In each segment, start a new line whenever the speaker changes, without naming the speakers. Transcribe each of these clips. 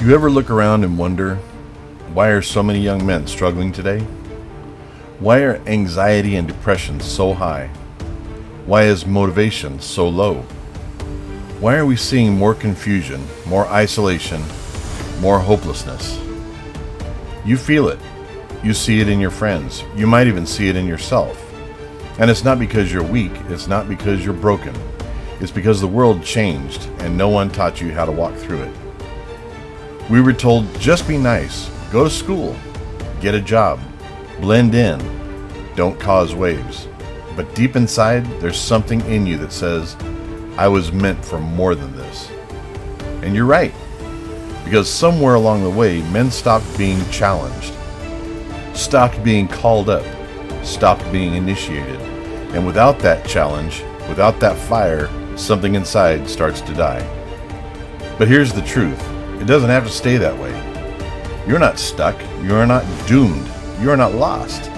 You ever look around and wonder, why are so many young men struggling today? Why are anxiety and depression so high? Why is motivation so low? Why are we seeing more confusion, more isolation, more hopelessness? You feel it. You see it in your friends. You might even see it in yourself. And it's not because you're weak. It's not because you're broken. It's because the world changed and no one taught you how to walk through it. We were told, just be nice, go to school, get a job, blend in, don't cause waves. But deep inside, there's something in you that says, I was meant for more than this. And you're right, because somewhere along the way, men stopped being challenged, stopped being called up, stopped being initiated. And without that challenge, without that fire, something inside starts to die. But here's the truth. It doesn't have to stay that way. You're not stuck. You are not doomed. You are not lost.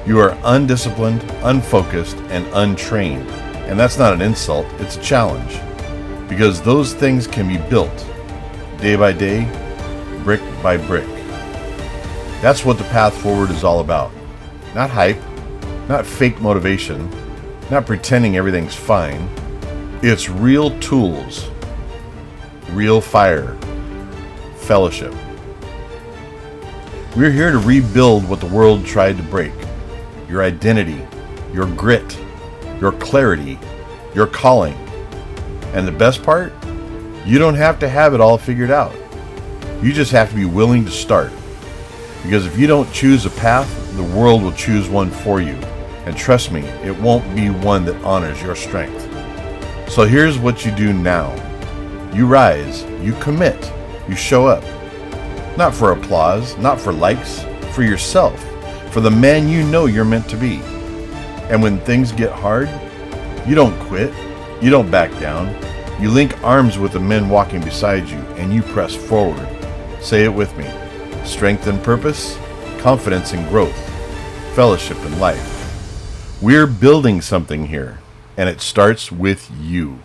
You are undisciplined, unfocused, and untrained. And that's not an insult, it's a challenge. Because those things can be built day by day, brick by brick. That's what the path forward is all about. Not hype, not fake motivation, not pretending everything's fine. It's real tools, real fire, fellowship. We're here to rebuild what the world tried to break. Your identity, your grit, your clarity, your calling. And the best part? You don't have to have it all figured out. You just have to be willing to start. Because if you don't choose a path, the world will choose one for you. And trust me, it won't be one that honors your strength. So here's what you do now. You rise, you commit, you show up. Not for applause, not for likes, for yourself, for the man you know you're meant to be. And when things get hard, you don't quit, you don't back down. You link arms with the men walking beside you and you press forward. Say it with me. Strength and purpose, confidence and growth, fellowship and life. We're building something here, and it starts with you.